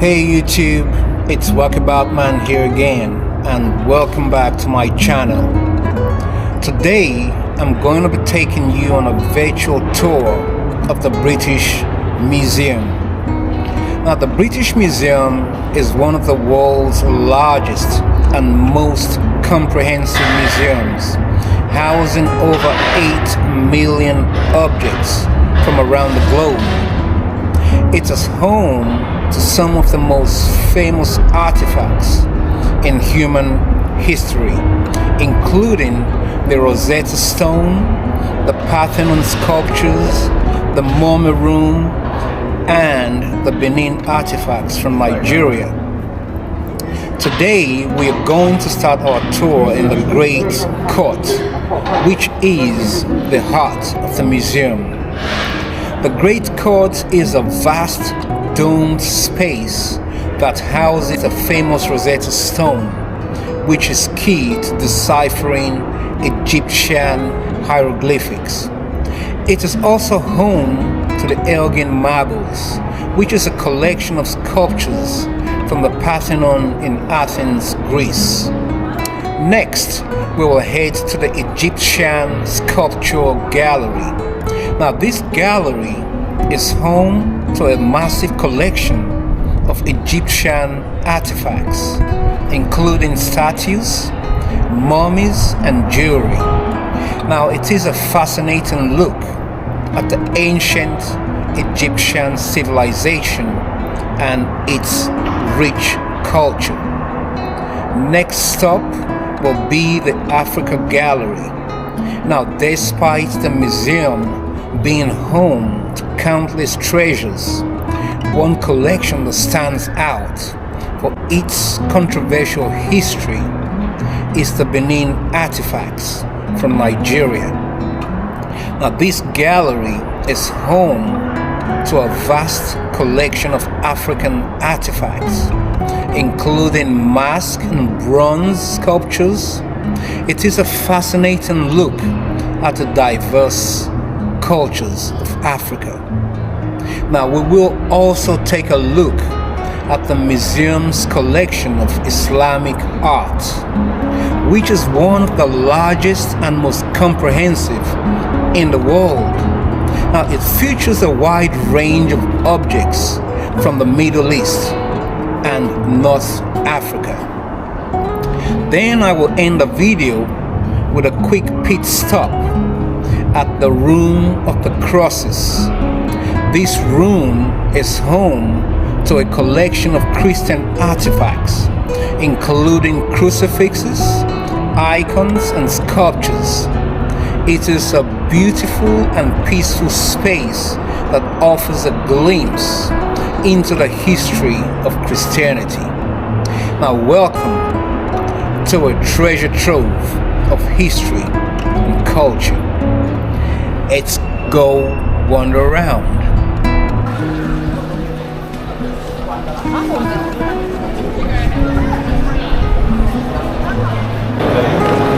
Hey YouTube, it's Walkabout Man here again, and welcome back to my channel. Today I'm going to be taking you on a virtual tour of the British Museum. Now, the British Museum is one of the world's largest and most comprehensive museums, housing over 8 million objects from around the globe. It is home to some of the most famous artifacts in human history, including the Rosetta Stone, the Parthenon sculptures, the Mummy Room, and the Benin artifacts from Nigeria. Today we are going to start our tour in the Great Court, which is the heart of the museum. The Great Court is a vast domed space that houses the famous Rosetta Stone, which is key to deciphering Egyptian hieroglyphics. It is also home to the Elgin Marbles, which is a collection of sculptures from the Parthenon in Athens, Greece. Next, we will head to the Egyptian Sculpture Gallery. Now, this gallery is home to a massive collection of Egyptian artifacts, including statues, mummies, and jewelry. Now, it is a fascinating look at the ancient Egyptian civilization and its rich culture. Next stop will be the Africa Gallery. Now, despite the museum being home to countless treasures, one collection that stands out for its controversial history is the Benin artifacts from Nigeria. Now, this gallery is home to a vast collection of African artifacts, including mask and bronze sculptures. It is a fascinating look at the diverse cultures of Africa. Now, we will also take a look at the museum's collection of Islamic art, which is one of the largest and most comprehensive in the world. Now, it features a wide range of objects from the Middle East and North Africa. Then I will end the video with a quick pit stop at the Room of the Crosses. This room is home to a collection of Christian artifacts, including crucifixes, icons, and sculptures. It is a beautiful and peaceful space that offers a glimpse into the history of Christianity. Now, welcome to a treasure trove of history and culture. Let's go wander around.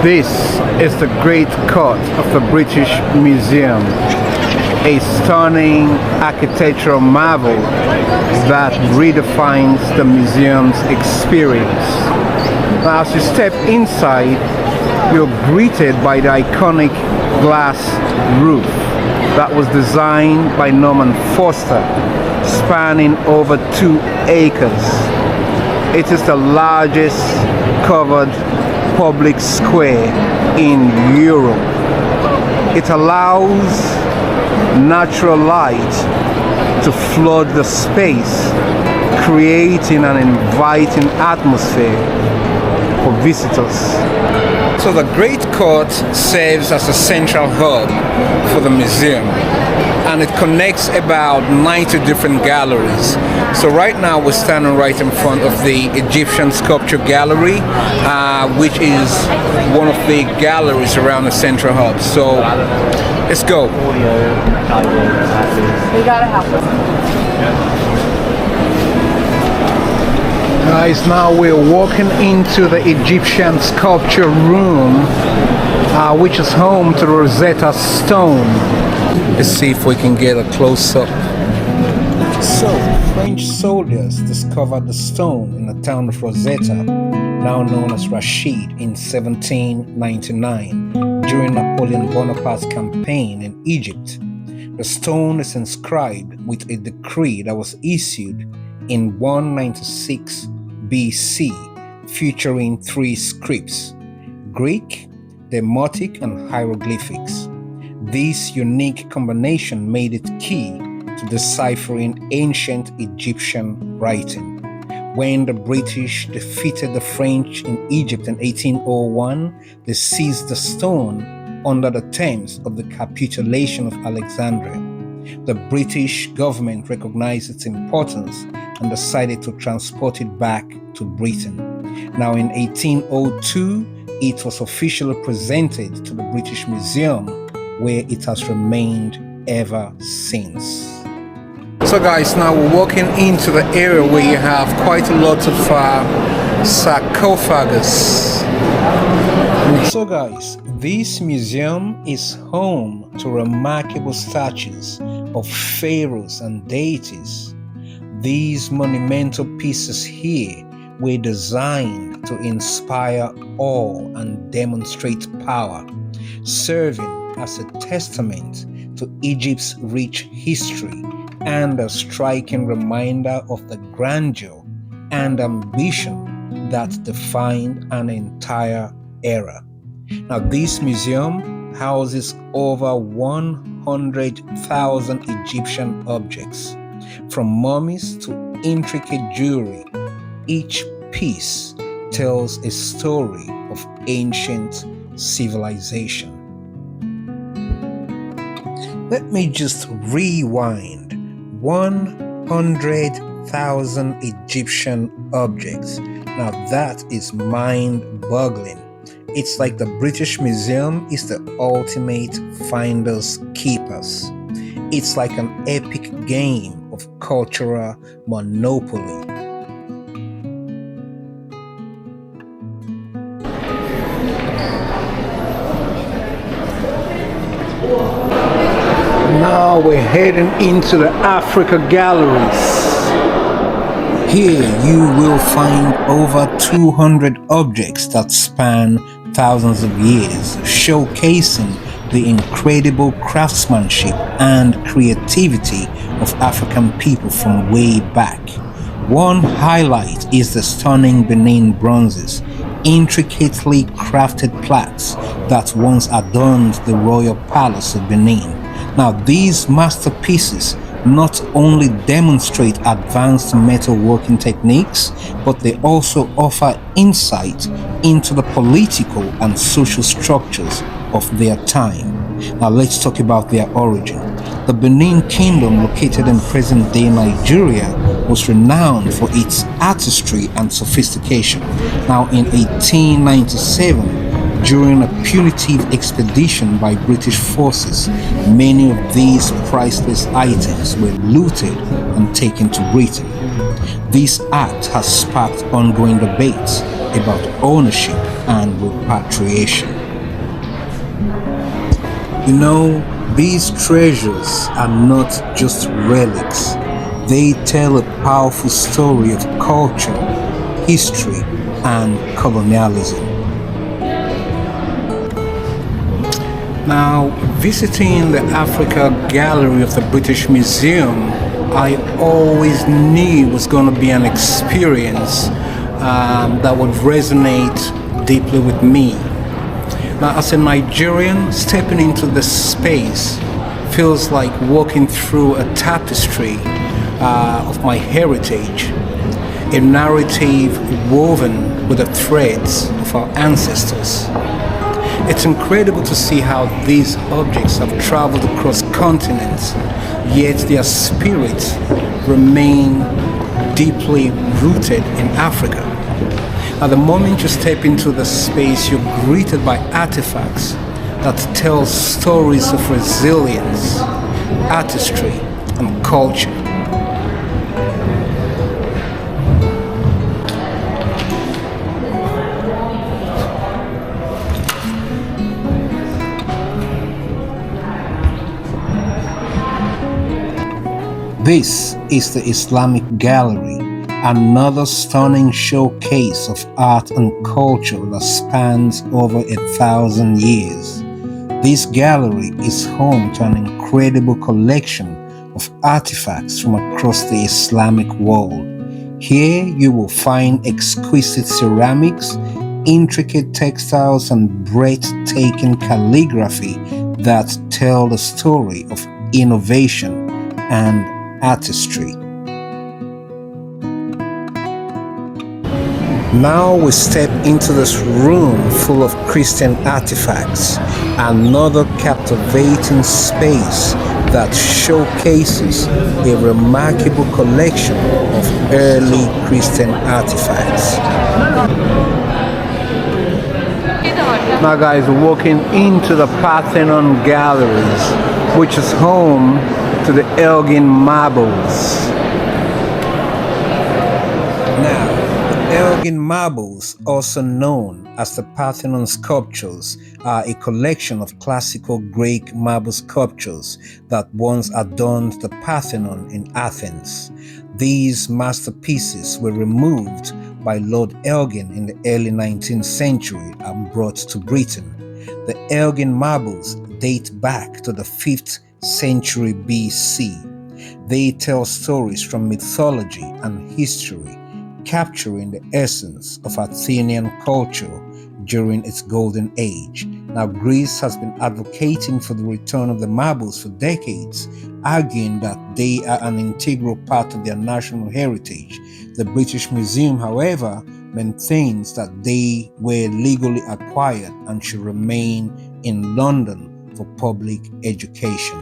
This is the Great Court of the British Museum, a stunning architectural marvel that redefines the museum's experience. Now, as you step inside, you're greeted by the iconic glass roof that was designed by Norman Foster, spanning over 2 acres. It is the largest covered public square in Europe. It allows natural light to flood the space, creating an inviting atmosphere for visitors. So the Great Court serves as a central hub for the museum, and it connects about 90 different galleries. So right now we're standing right in front of the Egyptian Sculpture Gallery, which is one of the galleries around the central hub. So let's go. We gotta help us. Guys, now we're walking into the Egyptian Sculpture Room, which is home to the Rosetta Stone. Let's see if we can get a close-up. So French soldiers discovered the stone in the town of Rosetta, now known as Rashid, in 1799 during Napoleon Bonaparte's campaign in Egypt. The stone is inscribed with a decree that was issued in 196 BC, featuring three scripts: Greek, Demotic, and hieroglyphics. This unique combination made it key to deciphering ancient Egyptian writing. When the British defeated the French in Egypt in 1801, they seized the stone under the terms of the capitulation of Alexandria. The British government recognized its importance and decided to transport it back to Britain. Now, in 1802, it was officially presented to the British Museum, where it has remained ever since. So guys, now we're walking into the area where you have quite a lot of sarcophagus. So guys, this museum is home to remarkable statues of pharaohs and deities. These monumental pieces here were designed to inspire awe and demonstrate power, serving as a testament to Egypt's rich history and a striking reminder of the grandeur and ambition that defined an entire era. Now, this museum houses over 100,000 Egyptian objects, from mummies to intricate jewelry. Each piece tells a story of ancient civilization. Let me just rewind. 100,000 Egyptian objects. Now that is mind-boggling. It's like the British Museum is the ultimate finders keepers. It's like an epic game of cultural monopoly. Now we're heading into the Africa galleries. Here you will find over 200 objects that span thousands of years, showcasing the incredible craftsmanship and creativity of African people from way back. One highlight is the stunning Benin Bronzes, intricately crafted plaques that once adorned the royal palace of Benin. Now, these masterpieces not only demonstrate advanced metalworking techniques, but they also offer insight into the political and social structures of their time. Now, let's talk about their origin. The Benin Kingdom, located in present-day Nigeria, was renowned for its artistry and sophistication. Now, in 1897, during a punitive expedition by British forces, many of these priceless items were looted and taken to Britain. This act has sparked ongoing debates about ownership and repatriation. You know, these treasures are not just relics. They tell a powerful story of culture, history, and colonialism. Now, visiting the Africa Gallery of the British Museum, I always knew it was going to be an experience that would resonate deeply with me. Now, as a Nigerian, stepping into this space feels like walking through a tapestry of my heritage, a narrative woven with the threads of our ancestors. It's incredible to see how these objects have traveled across continents, yet their spirits remain deeply rooted in Africa. At the moment you step into the space, you're greeted by artifacts that tell stories of resilience, artistry, and culture. This is the Islamic Gallery, another stunning showcase of art and culture that spans over 1,000 years. This gallery is home to an incredible collection of artifacts from across the Islamic world. Here you will find exquisite ceramics, intricate textiles, and breathtaking calligraphy that tell the story of innovation and artistry. Now we step into this room full of Christian artifacts, another captivating space that showcases a remarkable collection of early Christian artifacts. Now guys, we're walking into the Parthenon Galleries, which is home to the Elgin marbles. Now, the Elgin marbles, also known as the Parthenon sculptures, are a collection of classical Greek marble sculptures that once adorned the Parthenon in Athens. These masterpieces were removed by Lord Elgin in the early 19th century and brought to Britain. The Elgin marbles date back to the 5th century BC. They tell stories from mythology and history, capturing the essence of Athenian culture during its golden age. Now, Greece has been advocating for the return of the marbles for decades, arguing that they are an integral part of their national heritage. The British Museum, however, maintains that they were legally acquired and should remain in London for public education.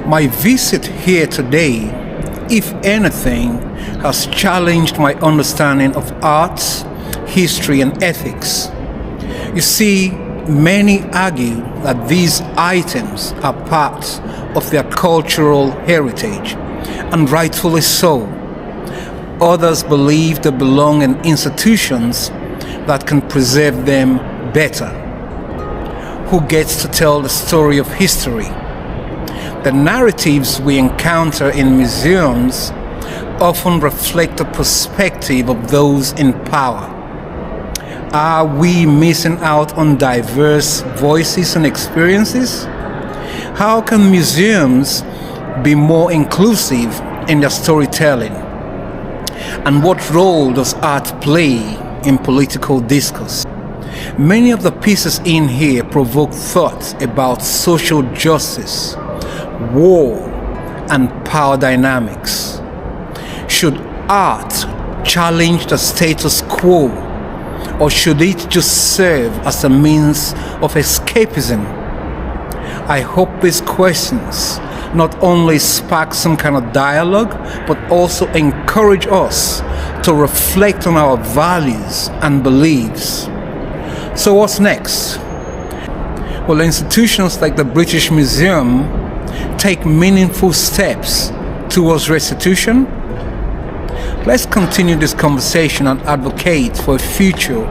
My visit here today, if anything, has challenged my understanding of arts, history, and ethics. You see, many argue that these items are part of their cultural heritage, and rightfully so. Others believe they belong in institutions that can preserve them better. Who gets to tell the story of history? The narratives we encounter in museums often reflect the perspective of those in power. Are we missing out on diverse voices and experiences? How can museums be more inclusive in their storytelling? And what role does art play in political discourse? Many of the pieces in here provoke thought about social justice, war, and power dynamics. Should art challenge the status quo, or should it just serve as a means of escapism? I hope these questions not only spark some kind of dialogue, but also encourage us to reflect on our values and beliefs. So what's next? Will institutions like the British Museum take meaningful steps towards restitution? Let's continue this conversation and advocate for a future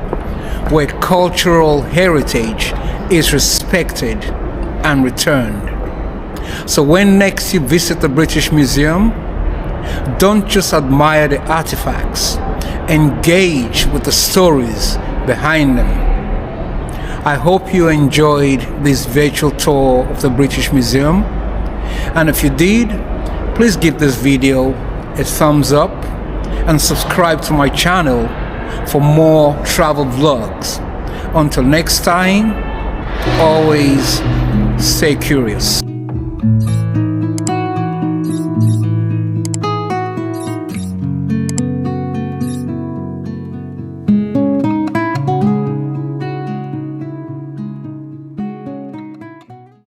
where cultural heritage is respected and returned. So when next you visit the British Museum, don't just admire the artifacts, engage with the stories behind them. I hope you enjoyed this virtual tour of the British Museum, and if you did, please give this video a thumbs up and subscribe to my channel for more travel vlogs. Until next time, always stay curious.